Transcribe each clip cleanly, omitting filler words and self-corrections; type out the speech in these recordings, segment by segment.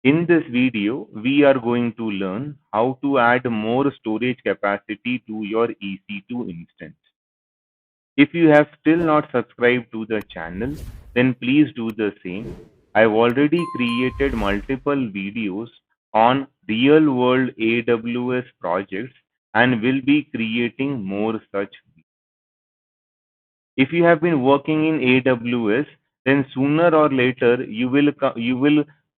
In this video, we are going to learn how to add more storage capacity to your EC2 instance. If you have still not subscribed to the channel, then please do the same. I've already created multiple videos on real world AWS projects and will be creating more such. If you have been working in AWS, then sooner or later you will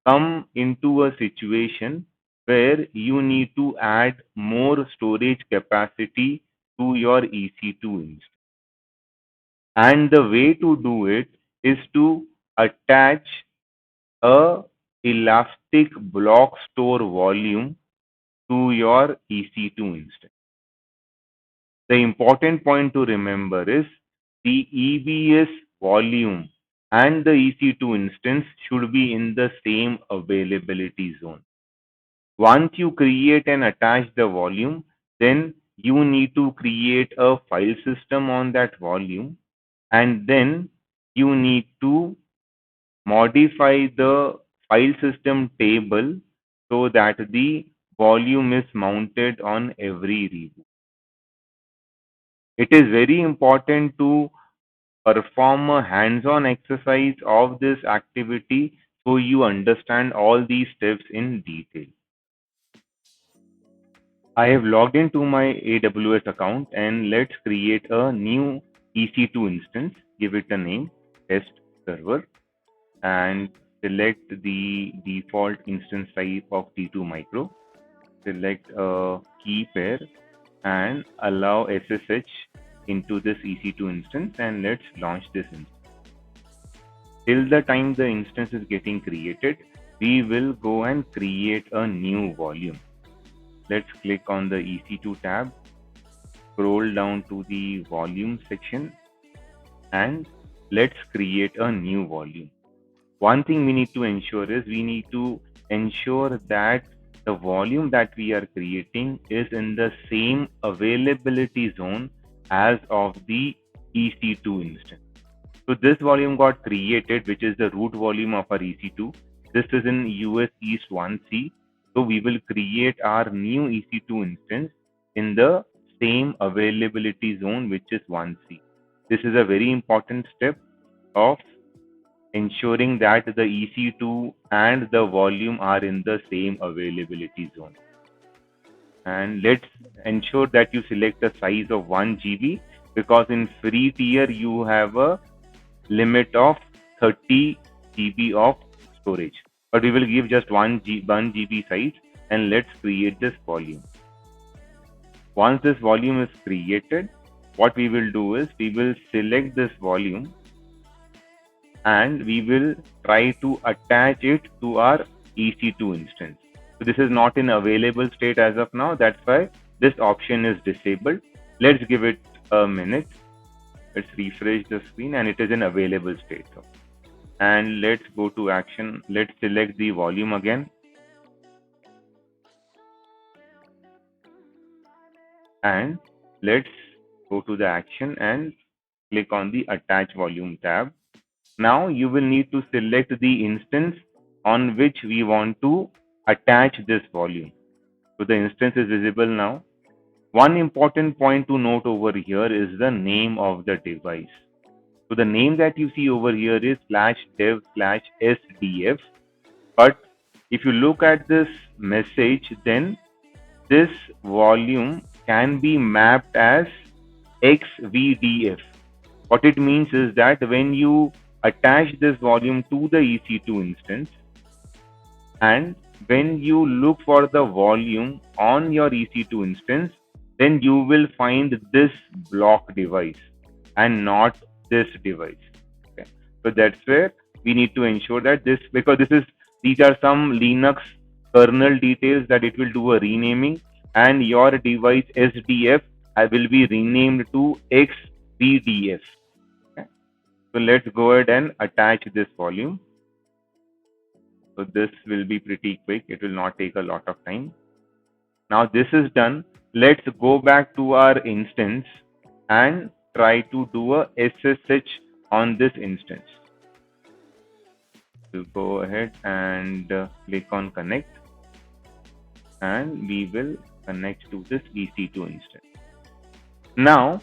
come into a situation where you need to add more storage capacity to your EC2 instance. And the way to do it is to attach a elastic block store volume to your EC2 instance. The important point to remember is the EBS volume and the EC2 instance should be in the same availability zone. Once you create and attach the volume, then you need to create a file system on that volume, and then you need to modify the file system table so that the volume is mounted on every reboot. It is very important to perform a hands-on exercise of this activity so you understand all these steps in detail. I have logged into my AWS account and let's create a new EC2 instance. Give it a name, test server, and select the default instance type of T2 micro. Select a key pair and allow SSH into this EC2 instance, and let's launch this instance. Till the time the instance is getting created, we will go and create a new volume. Let's click on the EC2 tab, scroll down to the volume section, and let's create a new volume. One thing we need to ensure is we need to ensure that the volume that we are creating is in the same availability zone as of the EC2 instance. So this volume got created, which is the root volume of our EC2. This is in US East 1C. So we will create our new EC2 instance in the same availability zone, which is 1C. This is a very important step of ensuring that the EC2 and the volume are in the same availability zone. And let's ensure that you select a size of 1 GB, because in free tier you have a limit of 30 GB of storage, but we will give just 1 GB size, and let's create this volume. Once this volume is created, what we will do is we will select this volume and we will try to attach it to our EC2 instance. So this is not in available state as of now. That's why this option is disabled. Let's give it a minute. Let's refresh the screen, and it is in available state. And let's go to action. Let's select the volume again. And let's go to the action and click on the attach volume tab. Now you will need to select the instance on which we want to attach this volume. So the instance is visible now. One important point to note over here is the name of the device. So the name that you see over here is /dev/sdf. But if you look at this message, then this volume can be mapped as xvdf. What it means is that when you attach this volume to the EC2 instance, and when you look for the volume on your EC2 instance, then you will find this block device and not this device. Okay. So that's where we need to ensure that this, because these are some Linux kernel details, that it will do a renaming, and your device SDF will be renamed to xvdf. Okay. So let's go ahead and attach this volume. So this will be pretty quick. It will not take a lot of time. Now this is done. Let's go back to our instance and try to do a SSH on this instance. We'll go ahead and click on connect, and we will connect to this EC2 instance. Now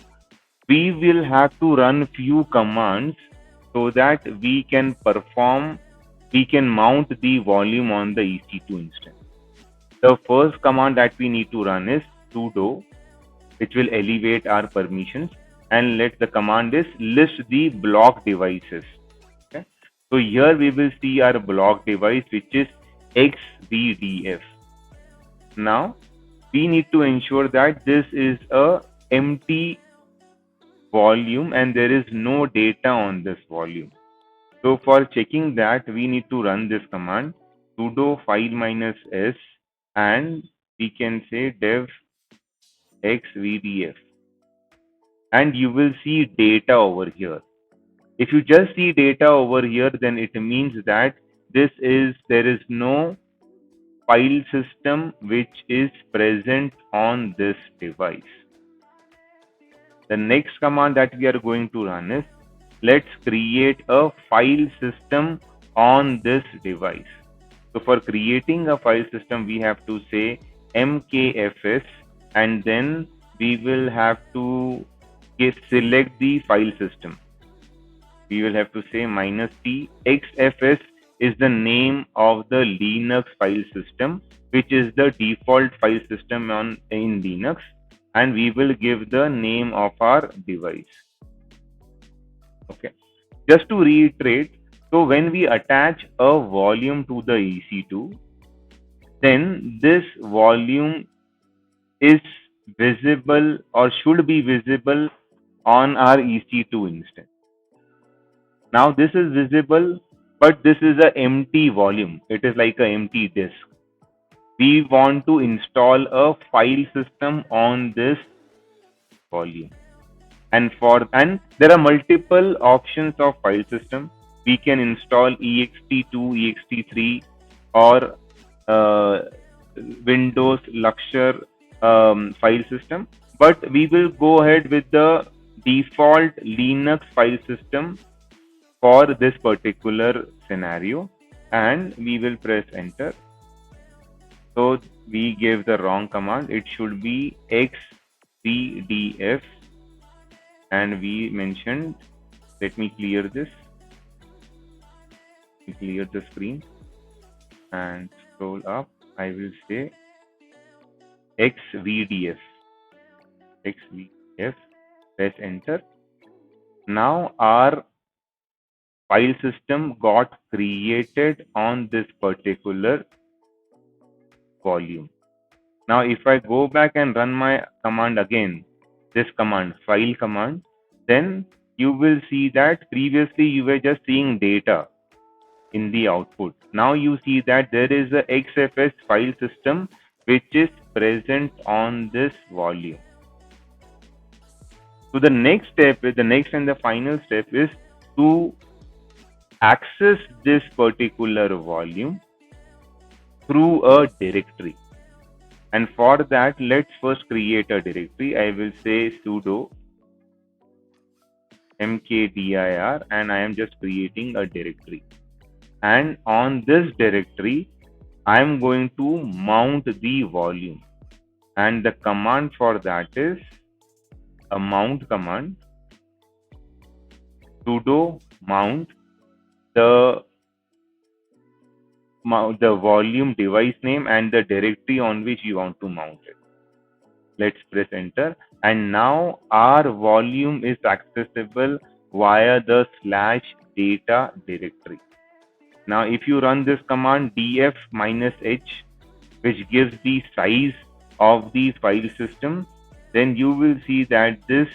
we will have to run few commands so that we can mount the volume on the EC2 instance. The first command that we need to run is sudo, which will elevate our permissions, and the command is list the block devices. Okay? So here we will see our block device, which is XVDF. Now we need to ensure that this is a empty volume and there is no data on this volume. So for checking that, we need to run this command sudo file-s, and we can say dev xvdf, and you will see data over here. If you just see data over here, then it means that there is no file system which is present on this device. The next command that we are going to run is let's create a file system on this device. So for creating a file system, we have to say mkfs, and then we will have to select the file system. We will have to say -t. xfs is the name of the Linux file system, which is the default file system in Linux, and we will give the name of our device. Okay, just to reiterate, so when we attach a volume to the EC2, then this volume is visible or should be visible on our EC2 instance. Now this is visible, but this is an empty volume. It is like an empty disk. We want to install a file system on this volume. And there are multiple options of file system. We can install ext2, ext3, or Windows Luxor file system, but we will go ahead with the default Linux file system for this particular scenario, and we will press enter. So we gave the wrong command. It should be xvdf, and we mentioned, let me clear this. Clear the screen and scroll up. I will say xvdf. Press enter. Now our file system got created on this particular volume. Now if I go back and run my command again, this command, file command, then you will see that previously you were just seeing data in the output. Now you see that there is a XFS file system which is present on this volume. So the next and the final step is to access this particular volume through a directory. And for that, let's first create a directory. I will say sudo mkdir, and I am just creating a directory. And on this directory, I am going to mount the volume. And the command for that is a mount command, sudo mount the volume device name and the directory on which you want to mount it. Let's press enter, and now our volume is accessible via the /data directory. Now if you run this command df -h, which gives the size of the file system, then you will see that this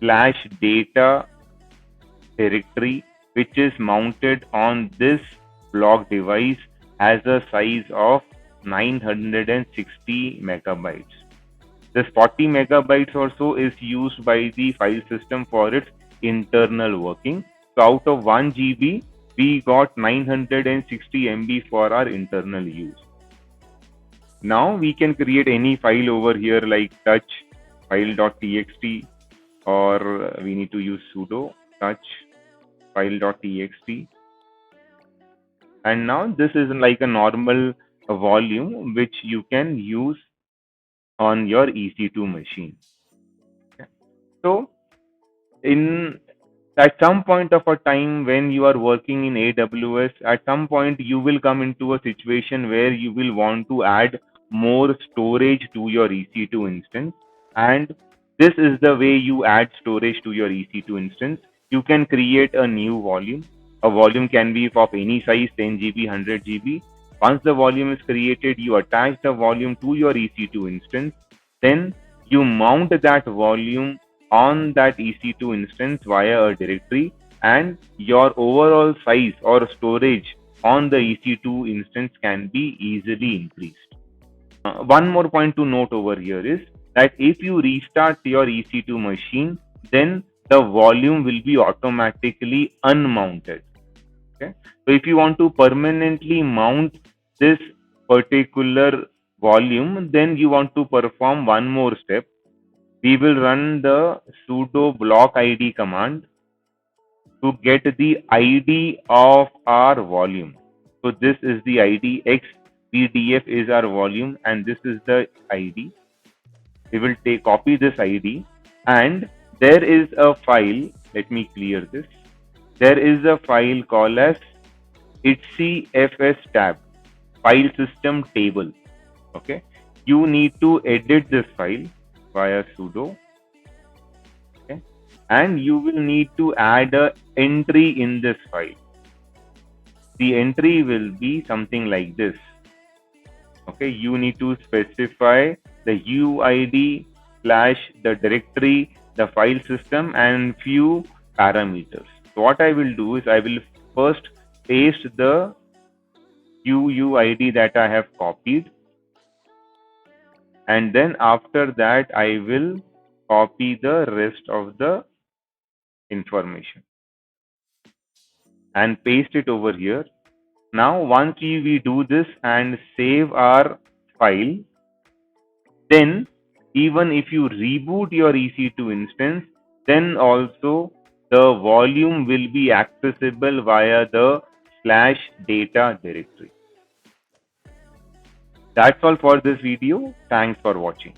/data directory, which is mounted on this block device, has a size of 960 megabytes. This 40 megabytes or so is used by the file system for its internal working. So out of 1 GB, we got 960 MB for our internal use. Now we can create any file over here like touch file.txt, or we need to use sudo touch file.txt, And now this is like a normal volume which you can use on your EC2 machine. Okay. So in at some point of a time when you are working in AWS, at some point you will come into a situation where you will want to add more storage to your EC2 instance. And this is the way you add storage to your EC2 instance. You can create a new volume. A volume can be of any size, 10 GB, 100 GB. Once the volume is created, you attach the volume to your EC2 instance. Then you mount that volume on that EC2 instance via a directory, and your overall size or storage on the EC2 instance can be easily increased. One more point to note over here is that if you restart your EC2 machine, then the volume will be automatically unmounted. Okay? So if you want to permanently mount this particular volume, then you want to perform one more step. We will run the sudo block id command to get the ID of our volume. So this is the ID, xpdf is our volume, and this is the ID. We will copy this ID, and there is a file. Let me clear this. There is a file called as etcfs tab, file system table. Okay, you need to edit this file via sudo. Okay, and you will need to add a entry in this file. The entry will be something like this. Okay, you need to specify the UID / the directory, the file system, and few parameters. So what I will do is I will first paste the UUID that I have copied, and then after that I will copy the rest of the information and paste it over here. Now once we do this and save our file, then even if you reboot your EC2 instance, then also the volume will be accessible via the /data directory. That's all for this video. Thanks for watching.